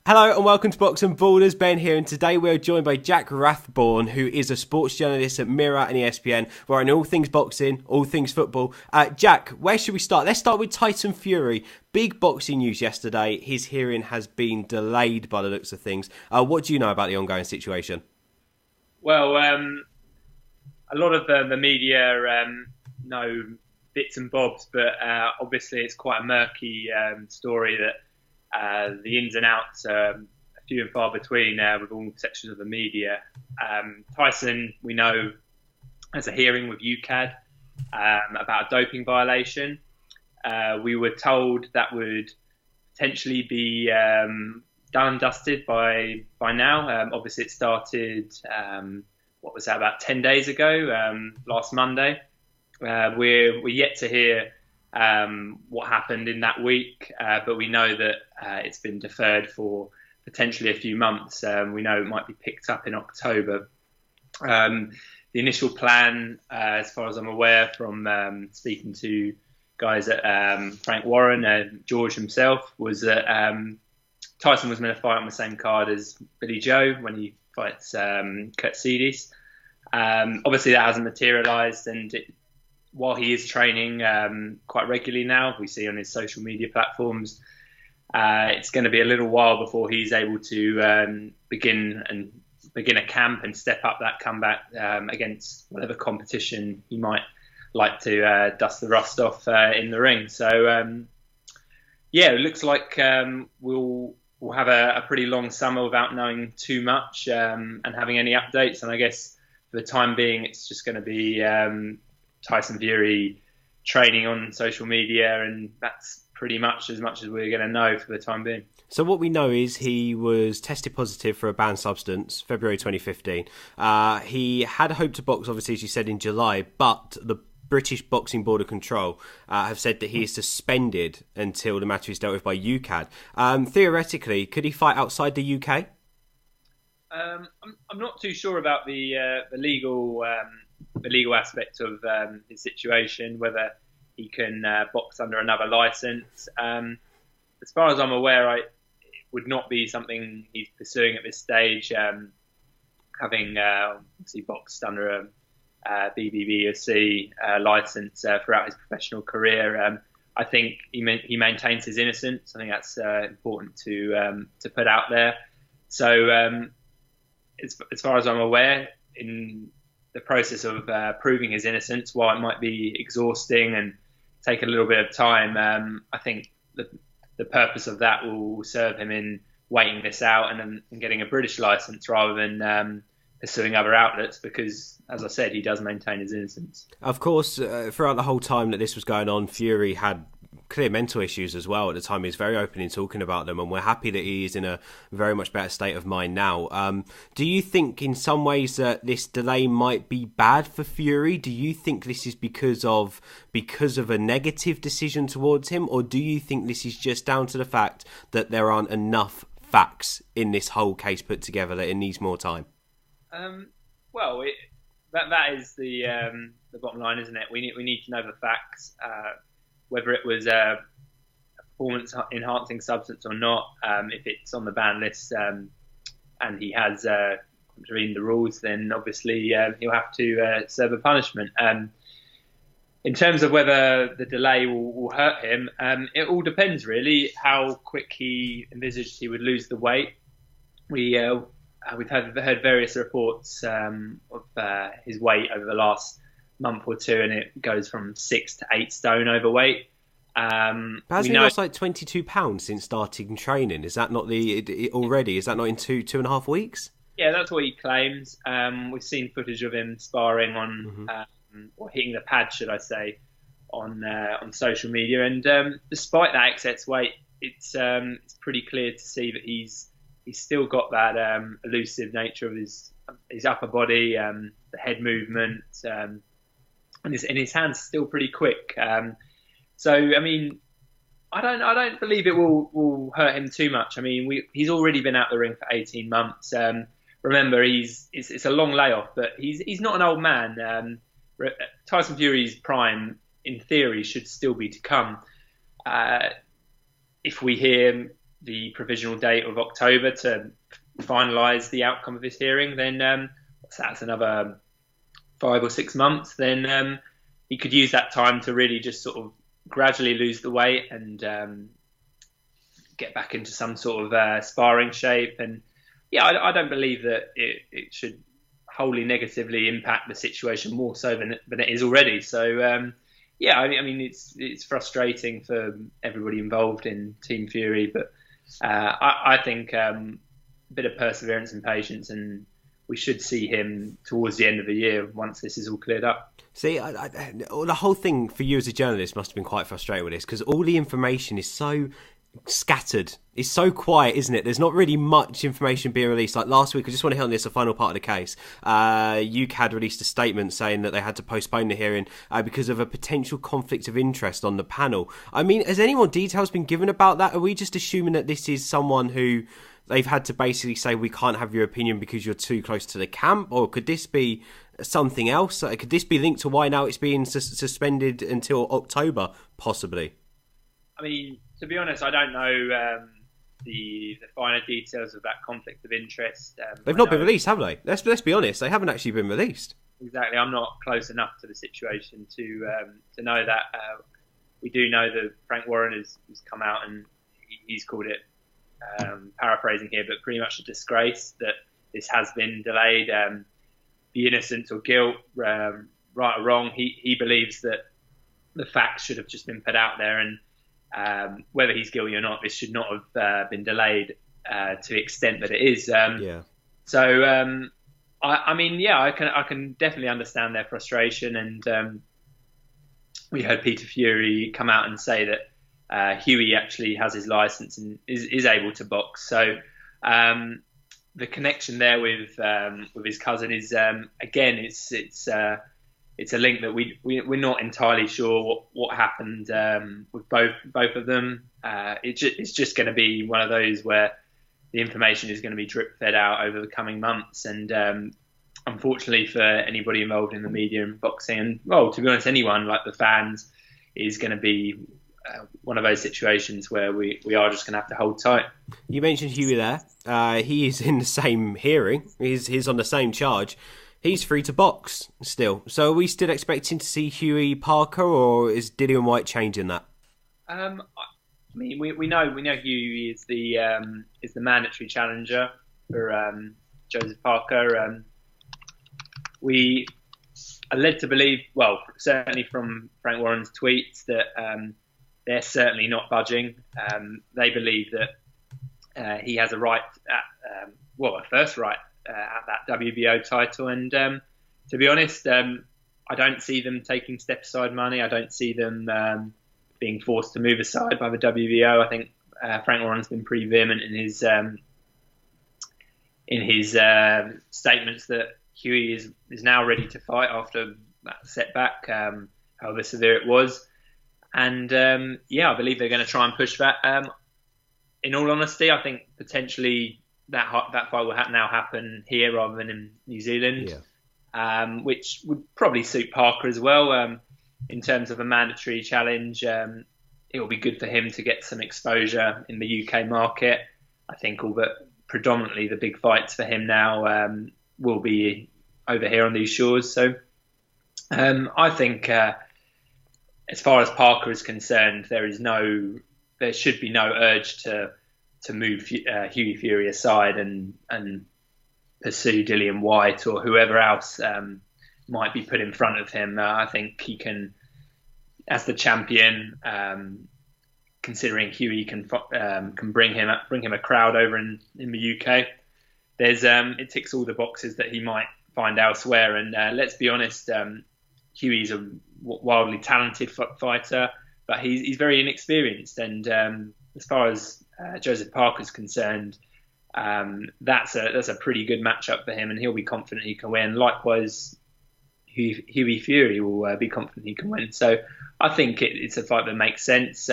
Hello and welcome to Box and Borders. Ben here, and today we're joined by Jack Rathborn, who is a sports journalist at Mirror and ESPN, where I know all things boxing, all things football. Jack, where should we start? Let's start with Tyson Fury. Big boxing news yesterday. His hearing has been delayed by the looks of things. What do you know about the ongoing situation? Well, a lot of the media know bits and bobs, but obviously it's quite a murky story that the ins and outs are few and far between with all sections of the media. Tyson, we know, has a hearing with UKAD about a doping violation. We were told that would potentially be done and dusted by now. Obviously, it started, about 10 days ago, last Monday. We're yet to hear what happened in that week, but we know that it's been deferred for potentially a few months. We know it might be picked up in October. The initial plan, as far as I'm aware from speaking to guys at Frank Warren and George himself, was that Tyson was going to fight on the same card as Billy Joe when he fights Kurtzidis. Obviously that hasn't materialised, and while he is training quite regularly now, we see on his social media platforms, it's going to be a little while before he's able to begin a camp and step up that comeback against whatever competition he might like to dust the rust off in the ring. So, it looks like we'll have a pretty long summer without knowing too much and having any updates. And I guess for the time being, it's just going to be Tyson Fury training on social media, and that's pretty much as we're going to know for the time being. So what we know is he was tested positive for a banned substance, February 2015. He had hoped to box, obviously, as you said, in July, but the British Boxing Board of Control have said that he is suspended until the matter is dealt with by UKAD. Theoretically, could he fight outside the UK? I'm not too sure about the legal aspect of his situation, whether he can box under another license. As far as I'm aware, it would not be something he's pursuing at this stage, having obviously boxed under a BBBOC license throughout his professional career. I think he maintains his innocence. I think that's important to put out there. So as far as I'm aware, in the process of proving his innocence, while it might be exhausting and take a little bit of time, I think the purpose of that will serve him in waiting this out and getting a British license rather than pursuing other outlets, because, as I said, he does maintain his innocence. Of course, throughout the whole time that this was going on, Fury had clear mental issues as well. At the time, he was very open in talking about them, and we're happy that he is in a very much better state of mind now. Do you think in some ways that this delay might be bad for Fury? Do you think this is because of a negative decision towards him, or do you think this is just down to the fact that there aren't enough facts in this whole case put together, that it needs more time? That is the bottom line, isn't it? We need to know the facts. Whether it was a performance-enhancing substance or not, if it's on the ban list and he has contravened the rules, then obviously he'll have to serve a punishment. In terms of whether the delay will hurt him, it all depends really how quick he envisaged he would lose the weight. We've heard various reports of his weight over the last month or two, and it goes from 6 to 8 stone overweight. Has he lost like 22 pounds since starting training? Is that not already? Is that not in two and a half weeks? Yeah, that's what he claims. We've seen footage of him sparring on, or hitting the pad, should I say, on social media. And despite that excess weight, it's pretty clear to see that he's still got that elusive nature of his upper body, the head movement. And his hands are still pretty quick. So, I mean, I don't believe it will hurt him too much. I mean, he's already been out the ring for 18 months. Remember, it's a long layoff, but he's not an old man. Tyson Fury's prime, in theory, should still be to come. If we hear the provisional date of October to finalise the outcome of this hearing, then that's another 5 or 6 months. Then he could use that time to really just sort of gradually lose the weight and get back into some sort of sparring shape. And yeah, I don't believe that it should wholly negatively impact the situation more so than it is already. So yeah, I mean it's frustrating for everybody involved in Team Fury, but I think a bit of perseverance and patience, and we should see him towards the end of the year once this is all cleared up. See, the whole thing for you as a journalist must have been quite frustrating with this, because all the information is so scattered. It's so quiet, isn't it? There's not really much information being released. Like last week, I just want to hit on this, the final part of the case. UKAD released a statement saying that they had to postpone the hearing because of a potential conflict of interest on the panel. I mean, has any more details been given about that? Are we just assuming that this is someone who they've had to basically say, we can't have your opinion because you're too close to the camp? Or could this be something else? Could this be linked to why now it's being suspended until October, possibly? I mean, to be honest, I don't know the finer details of that conflict of interest. They've not been released, have they? Let's be honest, they haven't actually been released. Exactly. I'm not close enough to the situation to know that. We do know that Frank Warren has come out and he's called it, paraphrasing here, but pretty much a disgrace that this has been delayed. Be innocent or guilt, right or wrong, he believes that the facts should have just been put out there, and whether he's guilty or not, this should not have been delayed to the extent that it is. Yeah. So, I mean, yeah, I can definitely understand their frustration, and we heard Peter Fury come out and say that Huey actually has his license and is able to box. So the connection there with his cousin is again, it's a link that we're not entirely sure what happened with both of them. It's just going to be one of those where the information is going to be drip fed out over the coming months, and unfortunately for anybody involved in the media and boxing, and well, to be honest, anyone like the fans, is going to be one of those situations where we are just going to have to hold tight. You mentioned Huey there. He is in the same hearing. He's on the same charge. He's free to box still. So are we still expecting to see Huey Parker, or is Dillian Whyte changing that? I mean, we know Huey is the mandatory challenger for Joseph Parker. We are led to believe, well, certainly from Frank Warren's tweets, that they're certainly not budging. They believe that he has a right at, a first right at that WBO title. And to be honest, I don't see them taking step aside money. I don't see them being forced to move aside by the WBO. I think Frank Warren's been pretty vehement in his statements that Huey is now ready to fight after that setback, however severe it was. And I believe they're going to try and push that. In all honesty, I think potentially that fight will now happen here rather than in New Zealand, which would probably suit Parker as well. In terms of a mandatory challenge, it will be good for him to get some exposure in the UK market. I think all but predominantly the big fights for him now will be over here on these shores. So I think as far as Parker is concerned, there should be no urge to move Huey Fury aside and pursue Dillian Whyte or whoever else might be put in front of him. I think he can, as the champion, considering Huey can bring him a crowd over in the UK. It ticks all the boxes that he might find elsewhere. And let's be honest, Huey's a wildly talented fighter, but he's very inexperienced. And as far as Joseph Parker's concerned, that's a pretty good matchup for him, and he'll be confident he can win. Likewise, Huey Fury will be confident he can win. So I think it's a fight that makes sense.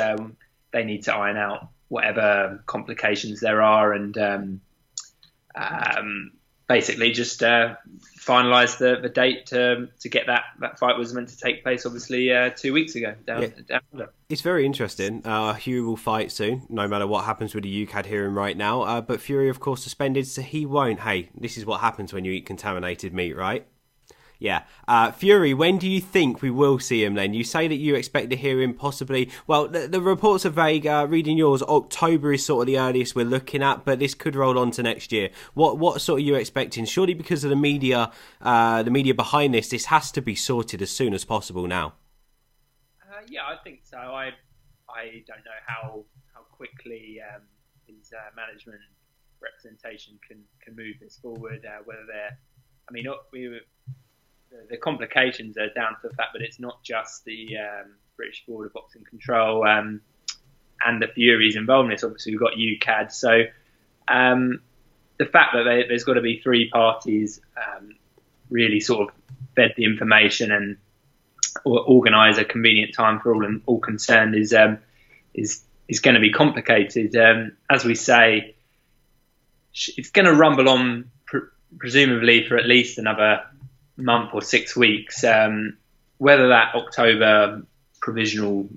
They need to iron out whatever complications there are, and basically just finalised the date to get that fight was meant to take place, obviously 2 weeks ago down under. It's very interesting. Fury will fight soon, no matter what happens with the UKAD hearing right now. But Fury, of course, suspended, so he won't. Hey, this is what happens when you eat contaminated meat, right? Yeah. Fury, when do you think we will see him then? You say that you expect to hear him possibly... Well, the reports are vague. Reading yours, October is sort of the earliest we're looking at, but this could roll on to next year. What sort of you expecting? Surely because of the media behind this has to be sorted as soon as possible now. Yeah, I think so. I don't know how quickly his management representation can move this forward. Whether they're... I mean, the complications are down to the fact that it's not just the British Board of Boxing Control and the Furies involved in this. Obviously, we've got UKAD. So the fact that there's got to be three parties really sort of fed the information and organise a convenient time for all concerned is going to be complicated. As we say, it's going to rumble on presumably for at least another month or 6 weeks. Whether that October provisional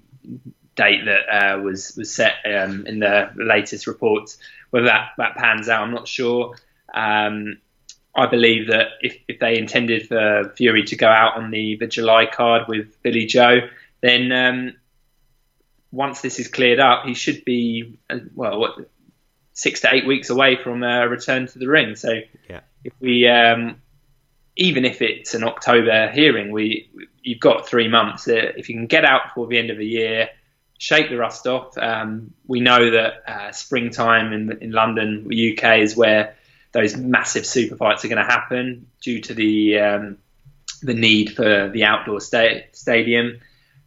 date that was set in the latest reports, whether that pans out, I'm not sure. I believe that if they intended for Fury to go out on the July card with Billy Joe, then once this is cleared up, he should be 6 to 8 weeks away from a return to the ring. So if we, even if it's an October hearing, you've got 3 months. If you can get out before the end of the year, shake the rust off. We know that springtime in London, UK, is where those massive super fights are going to happen due to the need for the outdoor stadium.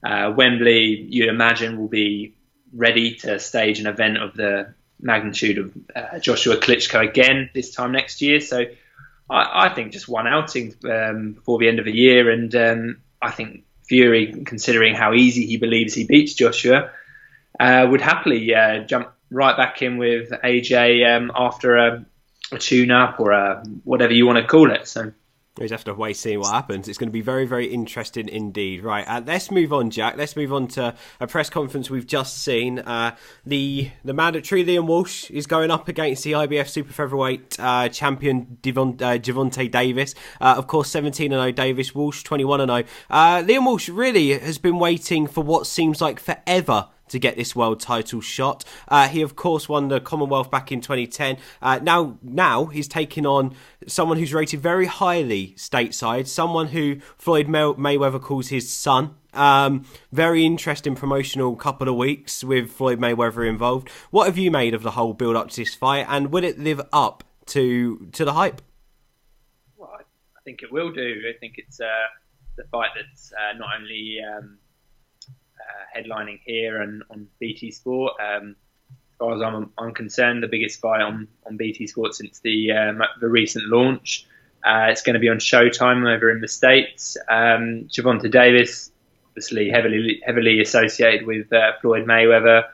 Wembley, you'd imagine, will be ready to stage an event of the magnitude of Joshua Klitschko again this time next year. So I think just one outing before the end of the year, and I think Fury, considering how easy he believes he beats Joshua, would happily jump right back in with AJ after a tune-up or whatever you want to call it. So we just have to wait and see what happens. It's going to be very, very interesting indeed. Right, let's move on, Jack. Let's move on to a press conference we've just seen. The mandatory Liam Walsh is going up against the IBF super featherweight champion Gervonta Davis. Of course, 17-0 Davis, Walsh 21-0. Liam Walsh really has been waiting for what seems like forever to get this world title shot. He, of course, won the Commonwealth back in 2010. Now he's taking on someone who's rated very highly stateside, someone who Floyd Mayweather calls his son. Very interesting promotional couple of weeks with Floyd Mayweather involved. What have you made of the whole build-up to this fight, and will it live up to the hype? Well, I think it will do. I think it's the fight that's not only... headlining here and on BT Sport. As far as I'm concerned, the biggest fight on BT Sport since the recent launch. It's going to be on Showtime over in the States. Gervonta Davis, obviously heavily associated with Floyd Mayweather,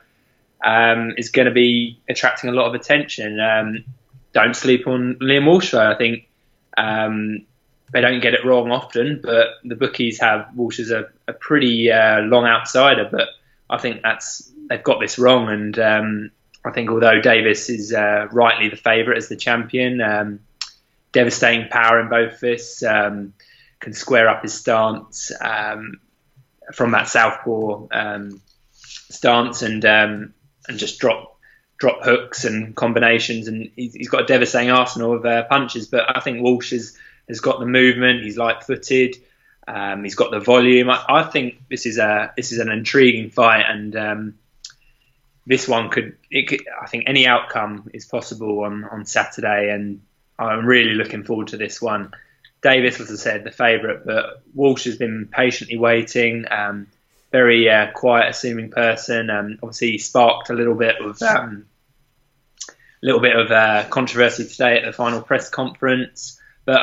is going to be attracting a lot of attention. Don't sleep on Liam Walsh, though. I think they don't get it wrong often, but the bookies have Walsh as a pretty long outsider. But I think they've got this wrong, and I think although Davis is rightly the favourite as the champion, devastating power in both fists, can square up his stance from that southpaw stance, and just drop hooks and combinations, and he's got a devastating arsenal of punches. But I think Walsh has got the movement. He's light-footed. He's got the volume. I think this is an intriguing fight, and this one could. I think any outcome is possible on Saturday, and I'm really looking forward to this one. Davis, as I said, the favourite, but Walsh has been patiently waiting. Very quiet, assuming person. Obviously, he sparked a little bit of controversy today at the final press conference, but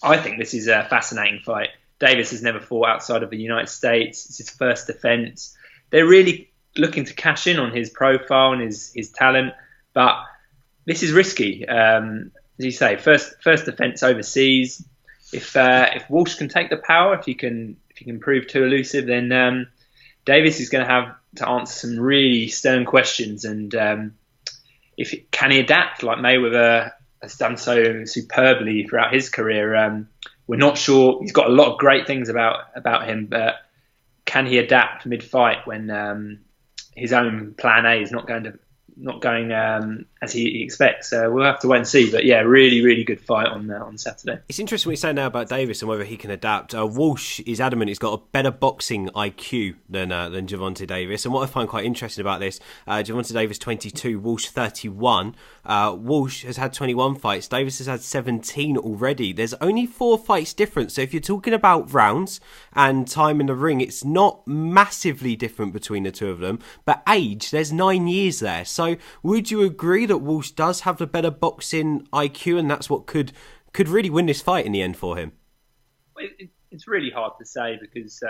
I think this is a fascinating fight. Davis has never fought outside of the United States. It's his first defence. They're really looking to cash in on his profile and his talent, but this is risky. as you say, first defence overseas. If Walsh can take the power, if he can prove too elusive, then Davis is going to have to answer some really stern questions. And can he adapt like Mayweather has done so superbly throughout his career? We're not sure. He's got a lot of great things about him, but can he adapt mid-fight when his own plan A is not going as he expects? We'll have to wait and see. But yeah, really, really good fight on Saturday. It's interesting what you say now about Davis and whether he can adapt. Walsh is adamant he's got a better boxing IQ than Gervonta Davis. And what I find quite interesting about this, Gervonta Davis 22, Walsh 31. Walsh has had 21 fights. Davis has had 17 already. There's only 4 fights difference. So if you're talking about rounds and time in the ring, it's not massively different between the two of them. But age, there's 9 years there. So would you agree that Walsh does have the better boxing IQ, and that's what could really win this fight in the end for him? It's really hard to say because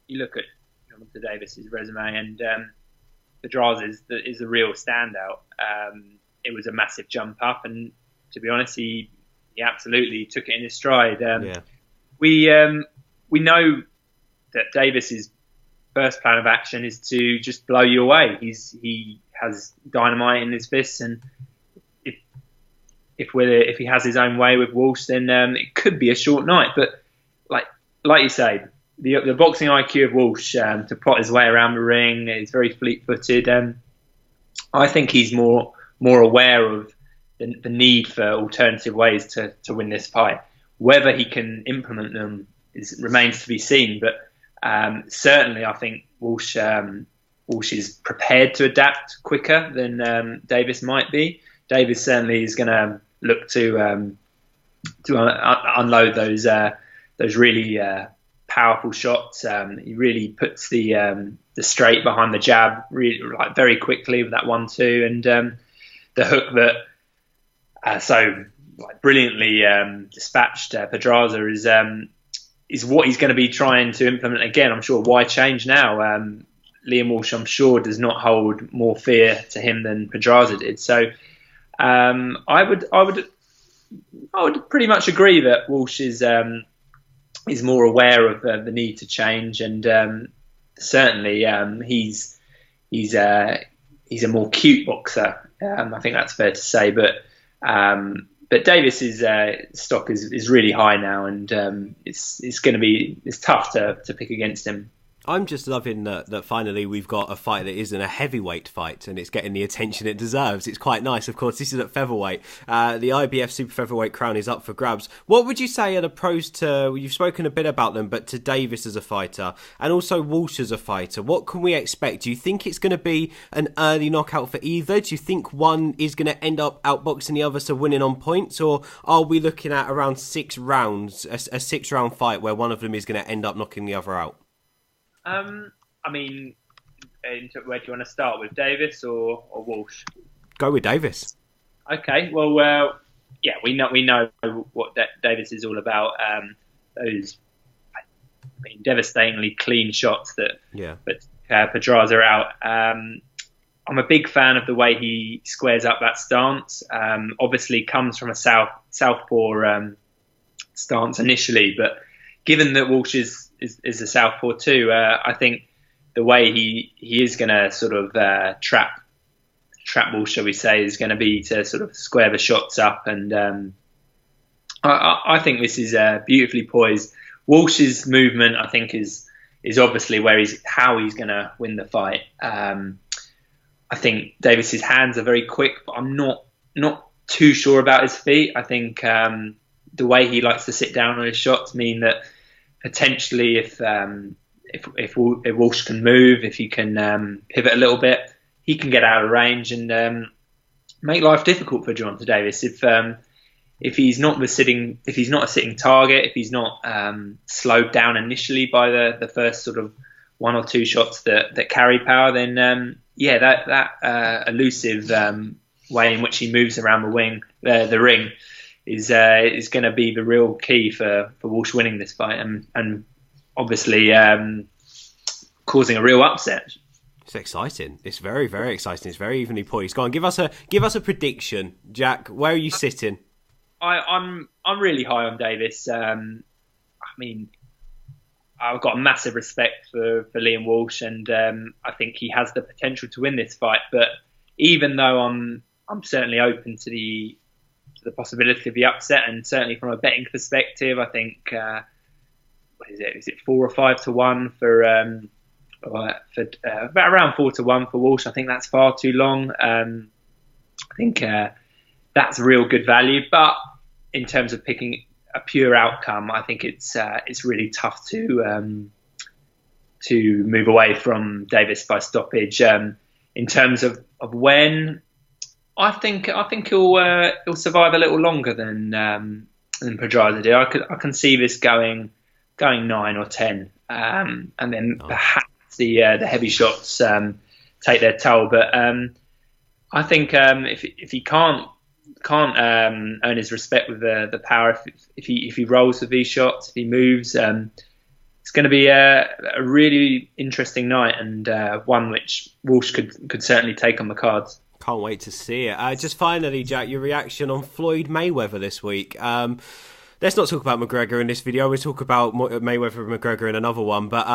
you look at Gervonta Davis's resume, and Pedraza is the real standout. It was a massive jump up, and to be honest, he absolutely took it in his stride. We know that Davis's first plan of action is to just blow you away. He has dynamite in his fists, and if he has his own way with Walsh, then it could be a short night. But like you say, the boxing IQ of Walsh to plot his way around the ring is very fleet-footed. I think he's more aware of the need for alternative ways to win this fight. Whether he can implement them remains to be seen. But certainly, I think Walsh is prepared to adapt quicker than Davis might be. Davis certainly is going to look to unload those really powerful shots. He really puts the straight behind the jab really very quickly with that 1-2, and the hook that so brilliantly dispatched Pedraza is what he's going to be trying to implement again. I'm sure. Why change now? Liam Walsh, I'm sure, does not hold more fear to him than Pedraza did. So I would pretty much agree that Walsh is more aware of the need to change, and certainly he's a more cute boxer. I think that's fair to say, but Davis's stock is really high now, and it's going to be tough to pick against him. I'm just loving that finally we've got a fight that isn't a heavyweight fight, and it's getting the attention it deserves. It's quite nice. Of course, this is at featherweight. The IBF super featherweight crown is up for grabs. What would you say are the pros to, you've spoken a bit about them, but to Davis as a fighter and also Walsh as a fighter? What can we expect? Do you think it's going to be an early knockout for either? Do you think one is going to end up outboxing the other, so winning on points? Or are we looking at around 6 rounds, a 6-round fight where one of them is going to end up knocking the other out? I mean, where do you want to start, with Davis or Walsh? Go with Davis. Okay, well, yeah, we know what Davis is all about. Those, devastatingly clean shots that Pedraza out. I'm a big fan of the way he squares up that stance. Obviously, comes from a southpaw stance initially, but given that Walsh is a southpaw too, I think the way he is going to sort of trap Walsh, shall we say, is going to be to sort of square the shots up, and I think this is beautifully poised. Walsh's movement, I think, is obviously how he's going to win the fight. I think Davis's hands are very quick, but I'm not too sure about his feet. I think the way he likes to sit down on his shots mean that potentially if Walsh can move, if he can pivot a little bit, he can get out of range and make life difficult for Gervonta Davis. If he's not a sitting target, if he's not slowed down initially by the first sort of 1 or 2 shots that carry power, then that elusive way in which he moves around the ring is going to be the real key for Walsh winning this fight, and obviously causing a real upset. It's exciting. It's very, very exciting. It's very evenly poised. Go on, give us a prediction, Jack. Where are you sitting? I'm really high on Davis. I mean, I've got a massive respect for Liam Walsh, and I think he has the potential to win this fight. But even though I'm certainly open to the possibility of the upset, and certainly from a betting perspective, I think what is it? Is it 4 or 5 to 1 for about around 4 to 1 for Walsh? I think that's far too long. I think that's real good value, but in terms of picking a pure outcome, I think it's really tough to move away from Davis by stoppage. In terms of when, I think he'll survive a little longer than Pedraza did. I can see this going 9 or 10, and then perhaps the heavy shots take their toll. But I think if he can't earn his respect with the power, if he rolls with these shots, if he moves, it's going to be a really interesting night, and one which Walsh could certainly take on the cards. Can't wait to see it. Just finally, Jack, your reaction on Floyd Mayweather this week. Let's not talk about McGregor in this video. We'll talk about Mayweather and McGregor in another one. But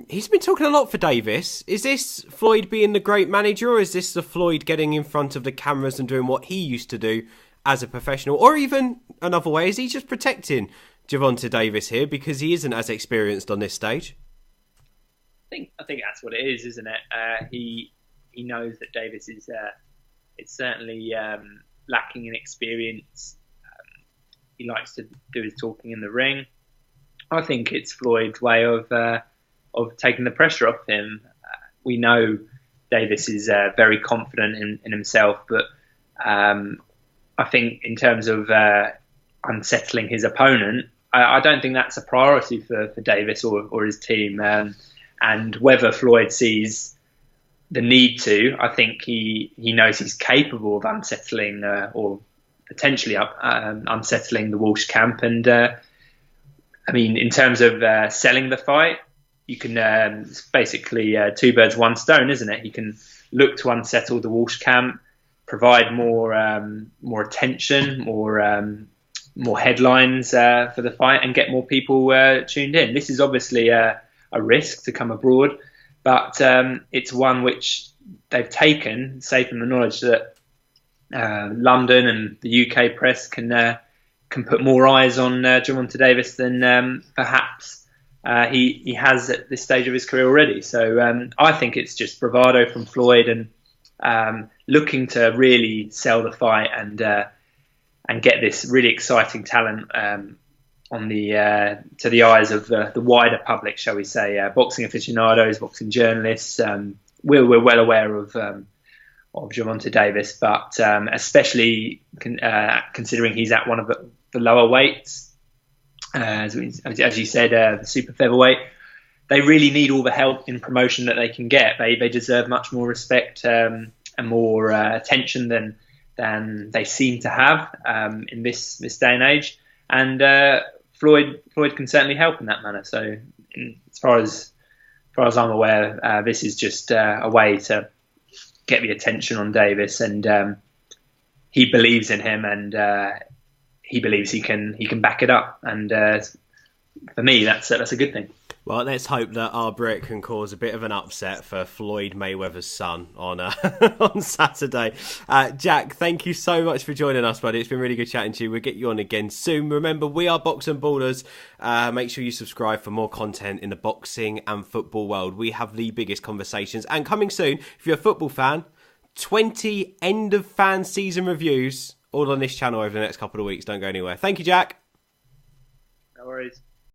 he's been talking a lot for Davis. Is this Floyd being the great manager, or is this the Floyd getting in front of the cameras and doing what he used to do as a professional? Or even another way, is he just protecting Gervonta Davis here because he isn't as experienced on this stage? I think that's what it is, isn't it? He knows that Davis is certainly lacking in experience. He likes to do his talking in the ring. I think it's Floyd's way of taking the pressure off him. We know Davis is very confident in himself, but I think in terms of unsettling his opponent, I don't think that's a priority for Davis or his team. And whether Floyd sees the need to, I think he knows he's capable of unsettling or potentially unsettling the Walsh camp. And I mean, in terms of selling the fight, you can it's basically 2 birds, 1 stone, isn't it? You can look to unsettle the Walsh camp, provide more attention, more headlines for the fight, and get more people tuned in. This is obviously a risk to come abroad, but it's one which they've taken, safe in the knowledge that London and the UK press can put more eyes on Gervonta Davis than perhaps he has at this stage of his career already. So I think it's just bravado from Floyd and looking to really sell the fight and get this really exciting talent on to the eyes of the wider public, shall we say, boxing aficionados, boxing journalists. We're well aware of Gervonta Davis, but especially considering he's at one of the lower weights, as you said, the super featherweight. They really need all the help in promotion that they can get. They deserve much more respect and more attention than they seem to have in this day and age. And Floyd can certainly help in that manner. So, as far as I'm aware, this is just a way to get the attention on Davis, and he believes in him, and he believes he can back it up. And for me, that's a good thing. Well, let's hope that our Brit can cause a bit of an upset for Floyd Mayweather's son on on Saturday. Jack, thank you so much for joining us, buddy. It's been really good chatting to you. We'll get you on again soon. Remember, we are Boxing Ballers. Make sure you subscribe for more content in the boxing and football world. We have the biggest conversations. And coming soon, if you're a football fan, 20 end of fan season reviews all on this channel over the next couple of weeks. Don't go anywhere. Thank you, Jack. No worries.